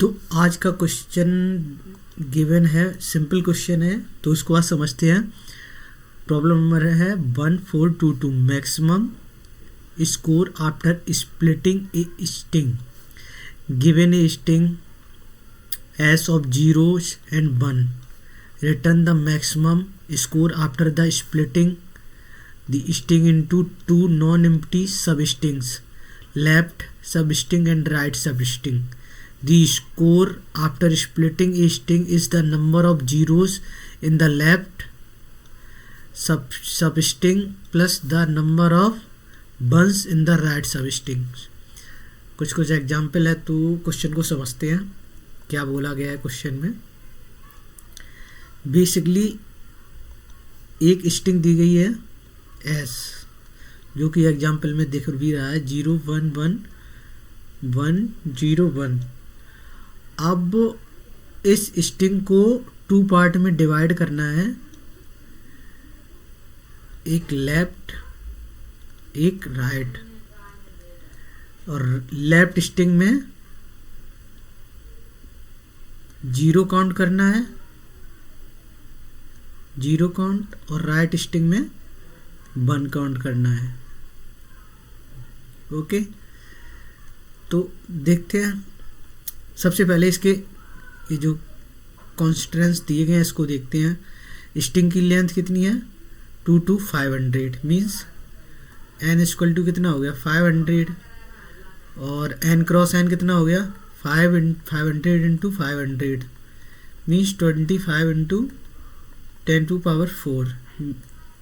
तो आज का क्वेश्चन गिवन है, सिंपल क्वेश्चन है, तो इसको आज समझते हैं। प्रॉब्लम नंबर है 1422, maximum score after splitting a string. Given a string S of zeros and 1, return the maximum score after the splitting the string into two non empty sub strings, left sub string and right substring. The score after splitting a string is the number of zeros in the left substring plus the number of ones in the right substring. कुछ example है, तो question को समझते हैं क्या बोला गया है क्वेश्चन में। बेसिकली एक स्ट्रिंग दी गई है एस, जो कि एग्जाम्पल में दिख भी रहा है 0 1 1 1 0 1। अब इस स्ट्रिंग को टू पार्ट में डिवाइड करना है, एक लेफ्ट एक राइट। और लेफ्ट स्ट्रिंग में 0 काउंट करना है, 0 काउंट, और राइट स्ट्रिंग में 1 काउंट करना है। ओके, तो देखते हैं। सबसे पहले इसके ये जो कॉन्स्टेंट्स दिए गए हैं इसको देखते हैं। स्ट्रिंग की लेंथ कितनी है 2 to 500, means n equal to कितना हो गया 500, और n क्रॉस n कितना हो गया 500 into 500 means 25 into 10 to power 4।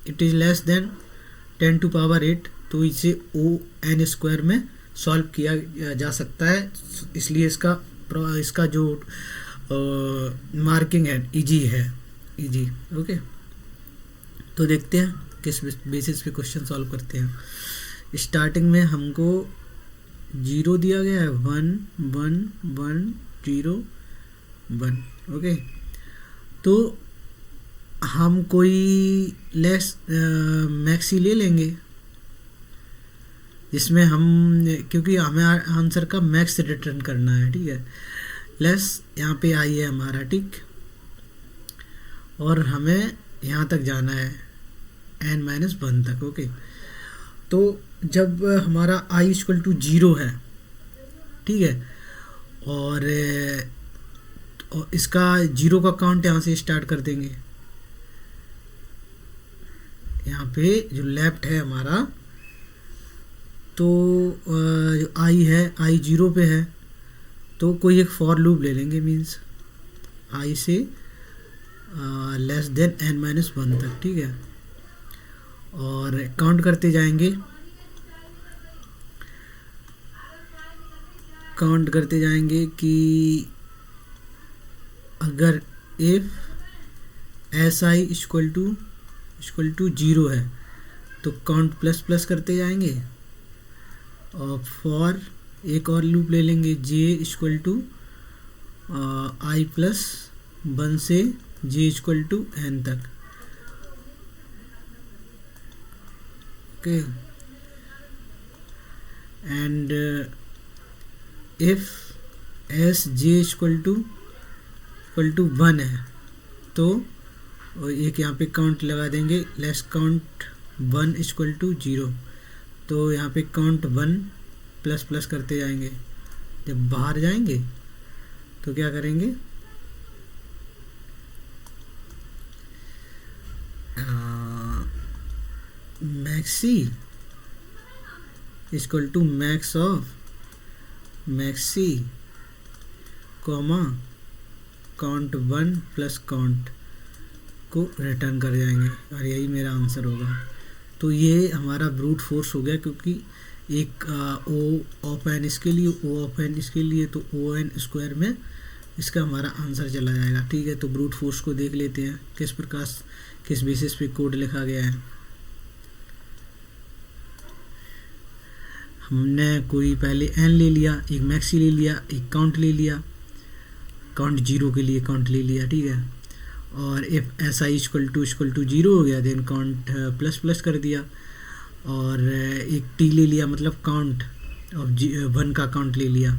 It is less than 10 to power 8, तो इसे ओ एन स्क्वायर में सॉल्व किया जा सकता है, इसलिए इसका जो मार्किंग है इजी है, इजी। ओके, तो देखते हैं किस बेसिस पे क्वेश्चन सॉल्व करते हैं। स्टार्टिंग में हमको 0 दिया गया है, 1 1 1 0 1। ओके, तो हम कोई लेस मैक्सी ले लेंगे जिसमें हम, क्योंकि हमें आंसर का मैक्स रिटर्न करना है, ठीक है। लेस यहाँ पे आई है हमारा, ठीक, और हमें यहाँ तक जाना है n-1 तक। ओके, तो जब हमारा i इक्वल टू 0 है, ठीक है, और इसका 0 का काउंट यहाँ से स्टार्ट कर देंगे। यहाँ पे जो लेफ्ट है हमारा, तो जो आई है, आई 0 पे है, तो कोई एक फॉर लूप ले लेंगे, मीन्स आई से लेस देन n-1 तक, ठीक है। और काउंट करते जाएंगे, कि अगर if S I equal to 0 है तो काउंट प्लस प्लस करते जाएंगे, और फॉर एक और लूप ले लेंगे, j equal to I plus 1 से j इक्वल टू n तक। Okay, and if S j equal to 1 है तो एक यहाँ पे काउंट लगा देंगे, लेस काउंट 1 इक्वल टू 0, तो यहाँ पे काउंट 1 प्लस प्लस करते जाएंगे। जब बाहर जाएंगे तो क्या करेंगे, maxi equal to max of maxi comma count 1 plus count को रिटर्न कर जाएंगे, और यही मेरा आंसर होगा। तो ये हमारा ब्रूट फोर्स हो गया, क्योंकि एक ओ ऑफ एन इसके लिए, ओ ऑफ एन इसके लिए, तो ओ एन स्क्वायर में इसका हमारा आंसर चला जाएगा, ठीक है। तो ब्रूट फोर्स को देख लेते हैं किस प्रकार, किस बेसिस पे कोड लिखा गया है। हमने कोई पहले एन ले लिया, एक मैक्सी ले लिया, एक काउंट ले लिया, काउंट 0 के लिए काउंट ले लिया, ठीक है। और if S I equal to 0 हो गया, देन काउंट प्लस प्लस कर दिया, और एक टी ले लिया, मतलब काउंट ऑफ 1 का काउंट ले लिया,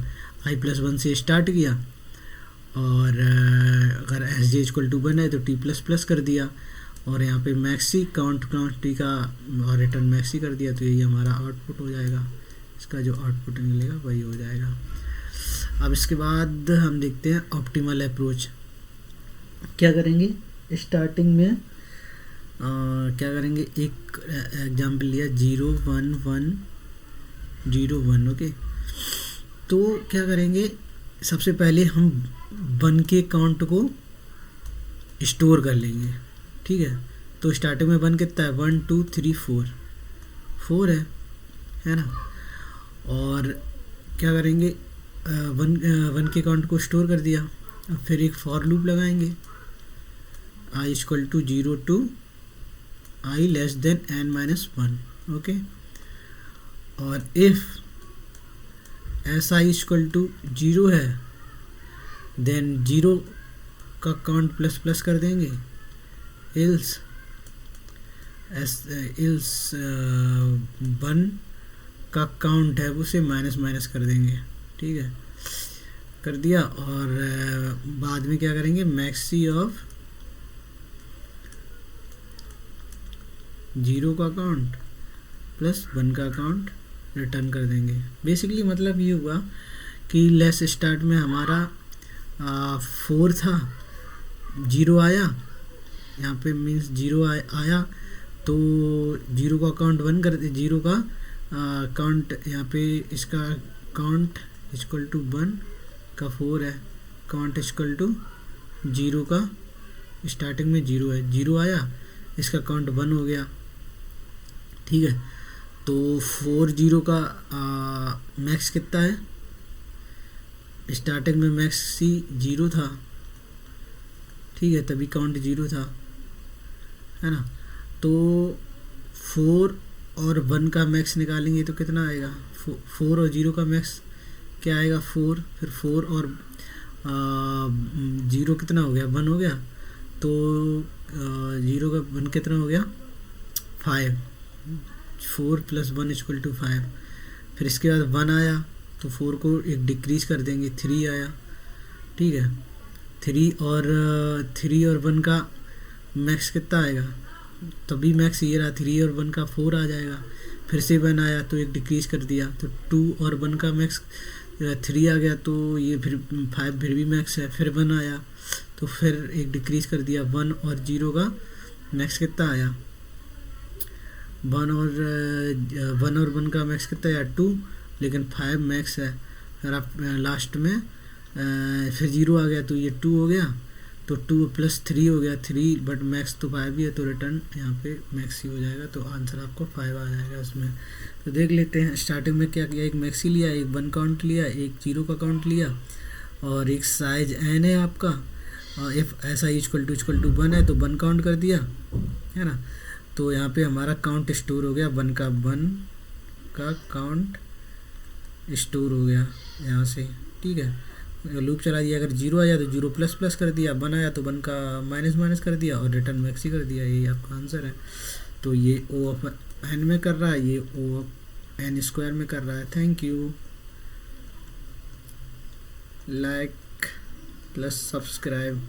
i+1 से स्टार्ट किया और अगर एस जी इक्वल टू 1 है तो टी प्लस प्लस कर दिया, और यहाँ पे मैक्सी काउंट क्वांटिटी का और रिटर्न मैक्सी कर दिया, तो यही हमारा आउटपुट हो जाएगा। इसका जो आउटपुट निकलेगा वही हो जाएगा। अब इसके बाद हम देखते हैं ऑप्टिमल अप्रोच। क्या करेंगे स्टार्टिंग में, क्या करेंगे, एक एग्जाम्पल लिया 0 1 1 0 1। ओके, तो क्या करेंगे, सबसे पहले हम 1 के काउंट को स्टोर कर लेंगे। ठीक है, तो स्टार्टिंग में 1 कितना है, 1 2 3 4 है ना। और क्या करेंगे, 1 के काउंट को स्टोर कर दिया। अब फिर एक फॉर लूप लगाएंगे, i equal to 0 to i less than n minus 1। Okay, और if S I equal to 0 है देन 0 का काउंट प्लस प्लस कर देंगे, इल्स 1 का काउंट है उसे माइनस माइनस कर देंगे। ठीक है, कर दिया। और बाद में क्या करेंगे, मैक्सी ऑफ 0 का काउंट प्लस 1 का काउंट रिटर्न कर देंगे। बेसिकली मतलब ये हुआ कि लेस स्टार्ट में हमारा 4 था, 0 आया, यहाँ पे मीन्स 0 आया तो 0 का काउंट 1 कर दे, 0 का काउंट यहाँ पे इसका काउंट इक्वल टू 1 का 4 है, काउंट इक्वल टू 0 का स्टार्टिंग में 0 है, 0 आया, इसका काउंट 1 हो गया। ठीक है, तो 4 0 का मैक्स कितना है, स्टार्टिंग में मैक्स सी 0 था। ठीक है, तभी काउंट 0 था, है ना। तो 4 और 1 का मैक्स निकालेंगे तो कितना आएगा, 4 और 0 का मैक्स क्या आएगा, 4, फिर 4 और 0 कितना हो गया, 1 हो गया, तो 0 का 1 कितना हो गया, 5, 4 प्लस 1 इक्वल टू 5। फिर इसके बाद 1 आया तो 4 को एक डिक्रीज कर देंगे, 3 आया। ठीक है, 3 और 1 का मैक्स कितना आएगा, तभी मैक्स ये रहा, 3 और 1 का 4 आ जाएगा। फिर से 1 आया तो एक डिक्रीज कर दिया, तो 2 और 1 का मैक्स 3 आ गया, तो ये फिर 5 फिर भी मैक्स है। फिर 1 आया तो फिर एक डिक्रीज कर दिया, 1 और 0 का मैक्स कितना आया, 1 और 1 का मैक्स कितना आया, 2, लेकिन 5 मैक्स है। फिर आप लास्ट में फिर 0 आ गया तो ये 2 हो गया, तो 2 प्लस 3 हो गया, 3, बट मैक्स तो 5 भी है, तो रिटर्न यहाँ पे मैक्स ही हो जाएगा, तो आंसर आपको 5 आ जाएगा इसमें। तो देख लेते हैं स्टार्टिंग में क्या किया, एक मैक्सी लिया, एक 1 काउंट लिया, एक 0 का काउंट लिया, और एक साइज n है आपका, और इफ़ ऐसा इक्वल टू 1 है तो 1 काउंट कर दिया, है ना। तो यहाँ पे हमारा काउंट स्टोर हो गया, 1 का काउंट स्टोर हो गया यहाँ से। ठीक है, लूप चला दिया, अगर 0 आया तो 0 प्लस प्लस कर दिया, 1 आया तो 1 का माइनस माइनस कर दिया, और रिटर्न मैक्सी कर दिया। यही आपका आंसर है। तो ये O ऑफ n में कर रहा है, ये O ऑफ n स्क्वायर में कर रहा है। Thank you. Like plus subscribe.